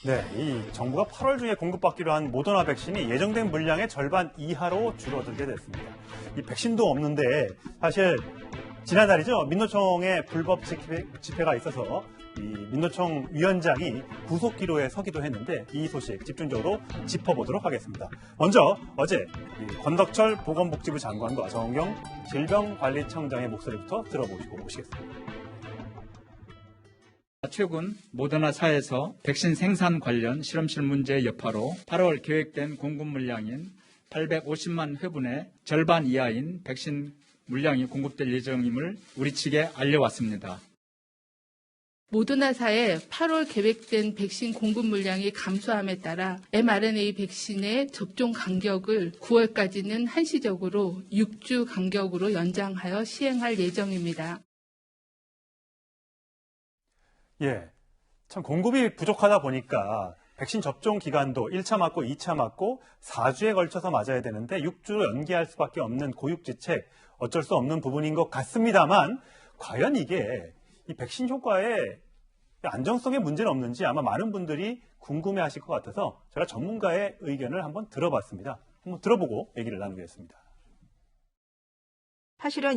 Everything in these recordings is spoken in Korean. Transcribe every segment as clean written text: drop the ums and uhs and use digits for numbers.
네, 이 정부가 8월 중에 공급받기로 한 모더나 백신이 예정된 물량의 절반 이하로 줄어들게 됐습니다. 이 백신도 없는데 사실 지난달이죠. 민노총의 불법 집회가 있어서 이 민노총 위원장이 구속 기로에 서기도 했는데 이 소식 집중적으로 짚어보도록 하겠습니다. 먼저 어제 권덕철 보건복지부 장관과 정은경 질병관리청장의 목소리부터 들어보시고 오시겠습니다. 최근 모더나사에서 백신 생산 관련 실험실 문제 여파로 8월 계획된 공급 물량인 850만 회분의 절반 이하인 백신 물량이 공급될 예정임을 우리 측에 알려왔습니다. 모더나사의 8월 계획된 백신 공급 물량이 감소함에 따라 mRNA 백신의 접종 간격을 9월까지는 한시적으로 6주 간격으로 연장하여 시행할 예정입니다. 예, 참 공급이 부족하다 보니까 백신 접종 기간도 1차 맞고 2차 맞고 4주에 걸쳐서 맞아야 되는데 6주로 연기할 수밖에 없는 고육지책, 어쩔 수 없는 부분인 것 같습니다만 과연 이게 이 백신 효과에 안정성에 문제는 없는지 아마 많은 분들이 궁금해하실 것 같아서 제가 전문가의 의견을 한번 들어봤습니다. 한번 들어보고 얘기를 나누겠습니다. 사실은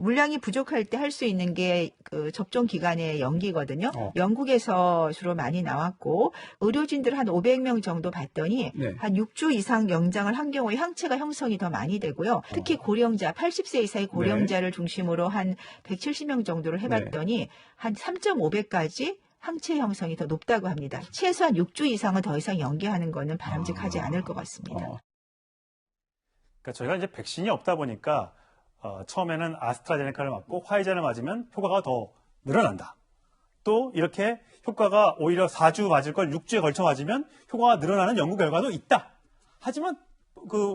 물량이 부족할 때 할 수 있는 게 접종 기간의 연기거든요. 영국에서 주로 많이 나왔고 의료진들 한 500명 정도 봤더니 한 6주 이상 연장을 한 경우에 항체가 형성이 더 많이 되고요. 특히 고령자, 80세 이상의 고령자를 중심으로 한 170명 정도를 해봤더니 한 3.5배까지 항체 형성이 더 높다고 합니다. 최소한 6주 이상은 더 이상 연기하는 거는 바람직하지 않을 것 같습니다. 그러니까 저희가 이제 백신이 없다 보니까 처음에는 아스트라제네카를 맞고 화이자를 맞으면 효과가 더 늘어난다. 또 이렇게 효과가 오히려 4주 맞을 걸 6주에 걸쳐 맞으면 효과가 늘어나는 연구 결과도 있다. 하지만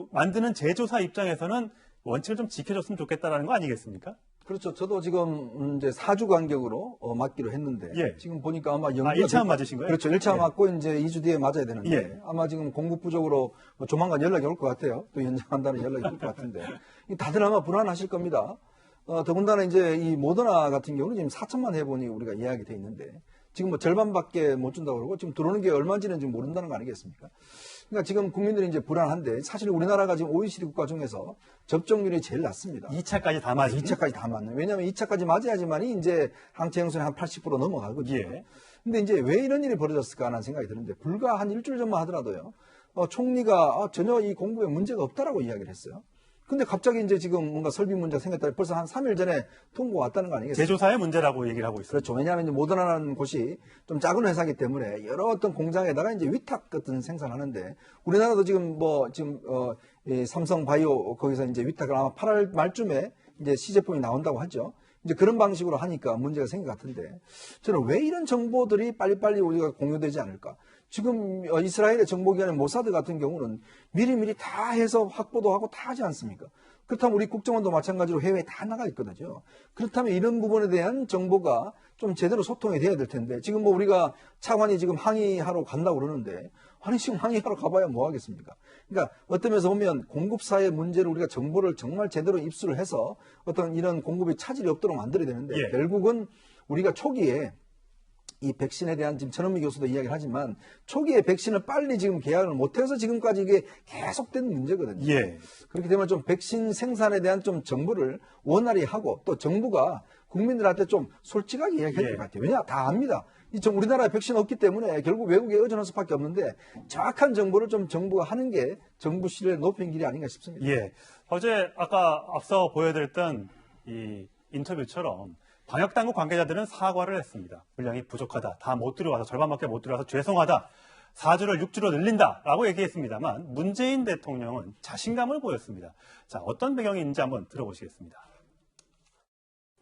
만드는 제조사 입장에서는 원칙을 좀 지켜줬으면 좋겠다라는 거 아니겠습니까? 그렇죠. 저도 지금 이제 4주 간격으로 맞기로 했는데 지금 보니까 아마 연구가 1차 맞으신 거예요? 그렇죠. 1차 맞고 이제 2주 뒤에 맞아야 되는데 아마 지금 공급 부족으로 조만간 연락이 올 것 같아요. 또 연장한다는 연락이 올 것 같은데 다들 아마 불안하실 겁니다. 더군다나 이제 이 모더나 같은 경우는 지금 4천만 회분이 우리가 예약이 돼 있는데 지금 절반밖에 못 준다고 그러고 지금 들어오는 게 얼마인지는 지금 모른다는 거 아니겠습니까? 그러니까 지금 국민들이 이제 불안한데 사실 우리나라가 지금 OECD 국가 중에서 접종률이 제일 낮습니다. 2차까지 다 맞아요? 2차까지 다 맞는. 왜냐하면 2차까지 맞아야지만이 이제 항체 형성이 한 80% 넘어가거든요. 근데 이제 왜 이런 일이 벌어졌을까 하는 생각이 드는데 불과 한 일주일 전만 하더라도요. 총리가 전혀 이 공급에 문제가 없다라고 이야기를 했어요. 근데 갑자기 이제 지금 뭔가 설비 문제가 생겼다. 벌써 한 3일 전에 통보가 왔다는 거 아니겠습니까? 제조사의 문제라고 얘기를 하고 있어요. 그렇죠. 왜냐하면 이제 모더나라는 곳이 좀 작은 회사이기 때문에 여러 어떤 공장에다가 이제 위탁 같은 생산하는데 우리나라도 지금 이 삼성 바이오 거기서 이제 위탁을 아마 8월 말쯤에 이제 시제품이 나온다고 하죠. 이제 그런 방식으로 하니까 문제가 생긴 것 같은데 저는 왜 이런 정보들이 빨리빨리 우리가 공유되지 않을까? 지금 이스라엘의 정보기관의 모사드 같은 경우는 미리미리 다 해서 확보도 하고 다 하지 않습니까? 그렇다면 우리 국정원도 마찬가지로 해외에 다 나가 있거든요. 그렇다면 이런 부분에 대한 정보가 좀 제대로 소통이 돼야 될 텐데 지금 우리가 차관이 지금 항의하러 간다고 그러는데 아니 지금 항의하러 가봐야 뭐 하겠습니까? 그러니까 어떤 면에서 보면 공급사의 문제를 우리가 정보를 정말 제대로 입수를 해서 어떤 이런 공급이 차질이 없도록 만들어야 되는데 결국은 우리가 초기에 이 백신에 대한 지금 전현미 교수도 이야기를 하지만 초기에 백신을 빨리 지금 계약을 못해서 지금까지 이게 계속된 문제거든요. 그렇기 때문에 좀 백신 생산에 대한 좀 정보를 원활히 하고 또 정부가 국민들한테 좀 솔직하게 이야기해야 될 것 같아요. 왜냐? 다 압니다. 우리나라에 백신 없기 때문에 결국 외국에 의존할 수밖에 없는데 정확한 정보를 좀 정부가 하는 게 정부 신뢰를 높이는 길이 아닌가 싶습니다. 어제 아까 앞서 보여드렸던 이 인터뷰처럼 방역당국 관계자들은 사과를 했습니다. 물량이 부족하다. 다 못 들어와서 절반밖에 못 들어와서 죄송하다. 4주를 6주로 늘린다라고 얘기했습니다만 문재인 대통령은 자신감을 보였습니다. 자, 어떤 배경인지 한번 들어보시겠습니다.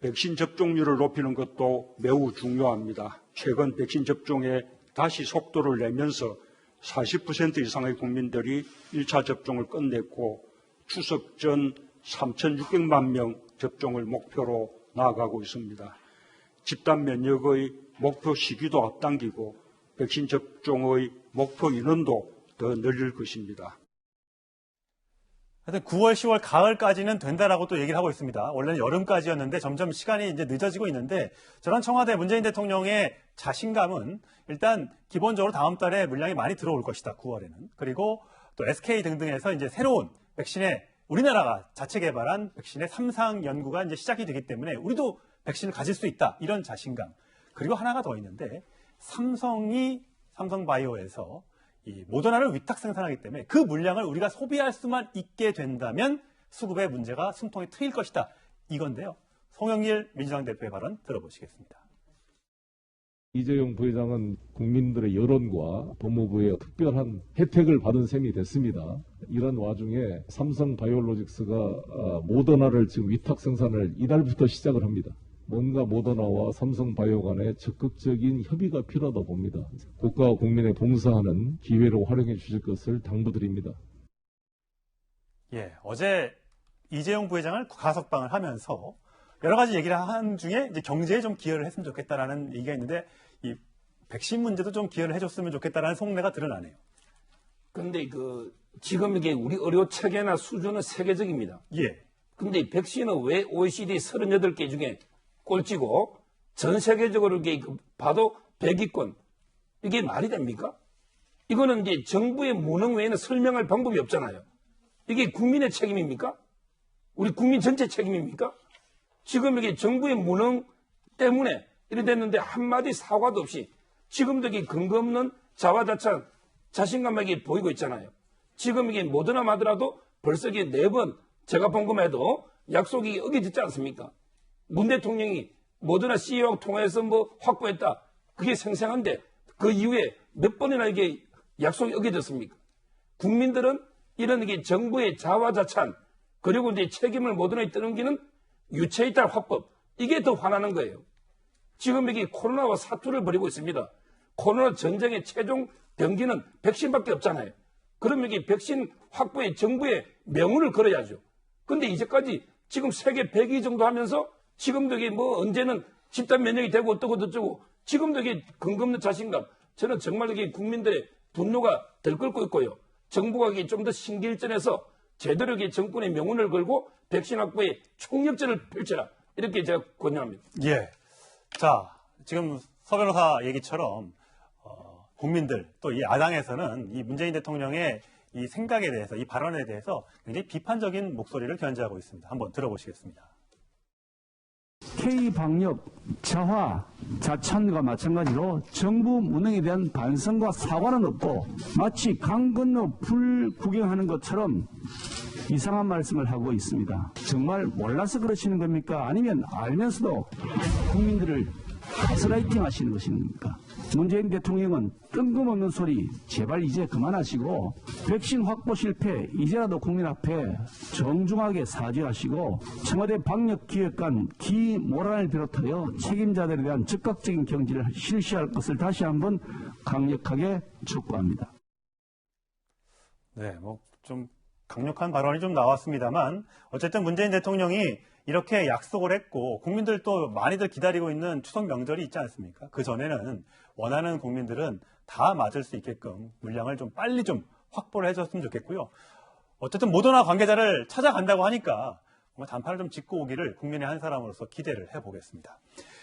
백신 접종률을 높이는 것도 매우 중요합니다. 최근 백신 접종에 다시 속도를 내면서 40% 이상의 국민들이 1차 접종을 끝냈고 추석 전 3,600만 명 접종을 목표로 나아가고 있습니다. 집단 면역의 목표 시기도 앞당기고 백신 접종의 목표 인원도 더 늘릴 것입니다. 하여튼 9월, 10월, 가을까지는 된다라고 또 얘기를 하고 있습니다. 원래는 여름까지였는데 점점 시간이 이제 늦어지고 있는데 저는 청와대 문재인 대통령의 자신감은 일단 기본적으로 다음 달에 물량이 많이 들어올 것이다. 9월에는. 그리고 또 SK 등등에서 이제 새로운 백신의 우리나라가 자체 개발한 백신의 3상 연구가 이제 시작이 되기 때문에 우리도 백신을 가질 수 있다. 이런 자신감. 그리고 하나가 더 있는데 삼성바이오에서 이 모더나를 위탁 생산하기 때문에 그 물량을 우리가 소비할 수만 있게 된다면 수급의 문제가 숨통이 트일 것이다. 이건데요. 송영길 민주당 대표의 발언 들어보시겠습니다. 이재용 부회장은 국민들의 여론과 법무부의 특별한 혜택을 받은 셈이 됐습니다. 이런 와중에 삼성바이오로직스가 모더나를 지금 위탁 생산을 이달부터 시작을 합니다. 뭔가 모더나와 삼성바이오 간의 적극적인 협의가 필요하다 봅니다. 국가와 국민에 봉사하는 기회로 활용해 주실 것을 당부드립니다. 예, 어제 이재용 부회장을 가석방을 하면서 여러 가지 얘기를 한 중에 이제 경제에 좀 기여를 했으면 좋겠다라는 얘기가 있는데 이 백신 문제도 좀 기여를 해줬으면 좋겠다라는 속내가 드러나네요. 그런데 지금 이게 우리 의료 체계나 수준은 세계적입니다. 예. 근데 백신은 왜 OECD 38개 중에 꼴찌고 전 세계적으로 이게 봐도 100위권 이게 말이 됩니까? 이거는 이제 정부의 무능 외에는 설명할 방법이 없잖아요. 이게 국민의 책임입니까? 우리 국민 전체 책임입니까? 지금 이게 정부의 무능 때문에 이래 됐는데 한마디 사과도 없이 지금도 이게 근거 없는 자화자찬 자신감하게 보이고 있잖아요. 지금 이게 뭐드나 마더라도 벌써 이게 4번 제가 본 것만 해도 약속이 어겨졌지 않습니까? 문 대통령이 모더나 CEO하고 통화해서 뭐 확보했다. 그게 생생한데 그 이후에 몇 번이나 이게 약속이 어겨졌습니까? 국민들은 이런 이게 정부의 자화자찬 그리고 이제 책임을 모더나에 떠넘기는 유체이탈 화법 이게 더 화나는 거예요. 지금 이게 코로나와 사투를 벌이고 있습니다. 코로나 전쟁의 최종 병기는 백신밖에 없잖아요. 그러면 이게 백신 확보에 정부의 명운을 걸어야죠. 근데 이제까지 지금 세계 100위 정도 하면서 지금도 이게 뭐 언제는 집단 면역이 되고 어쩌고 저쩌고 지금도 이게 근거 없는 자신감. 저는 정말 이게 국민들의 분노가 들끓고 있고요. 정부가 이게 좀 더 신기일전해서 제대로 이게 정권의 명운을 걸고 백신 확보에 총력전을 펼쳐라. 이렇게 제가 권유합니다. 예. 자, 지금 서 변호사 얘기처럼 국민들 또 이 야당에서는 이 문재인 대통령의 이 생각에 대해서 이 발언에 대해서 굉장히 비판적인 목소리를 견지하고 있습니다. 한번 들어보시겠습니다. K방역 자화, 자찬과 마찬가지로 정부 무능에 대한 반성과 사과는 없고 마치 강 건너 불 구경하는 것처럼 이상한 말씀을 하고 있습니다. 정말 몰라서 그러시는 겁니까? 아니면 알면서도 국민들을 가스라이팅 하시는 것입니까? 문재인 대통령은 뜬금없는 소리 제발 이제 그만하시고 백신 확보 실패 이제라도 국민 앞에 정중하게 사죄하시고 청와대 방역기획관 기모란을 비롯하여 책임자들에 대한 즉각적인 경질을 실시할 것을 다시 한번 강력하게 촉구합니다. 네, 뭐 좀 강력한 발언이 좀 나왔습니다만 어쨌든 문재인 대통령이 이렇게 약속을 했고 국민들 또 많이들 기다리고 있는 추석 명절이 있지 않습니까? 그 전에는 원하는 국민들은 다 맞을 수 있게끔 물량을 좀 빨리 좀 확보를 해줬으면 좋겠고요. 어쨌든 모더나 관계자를 찾아간다고 하니까 단판을 좀 짚고 오기를 국민의 한 사람으로서 기대를 해보겠습니다.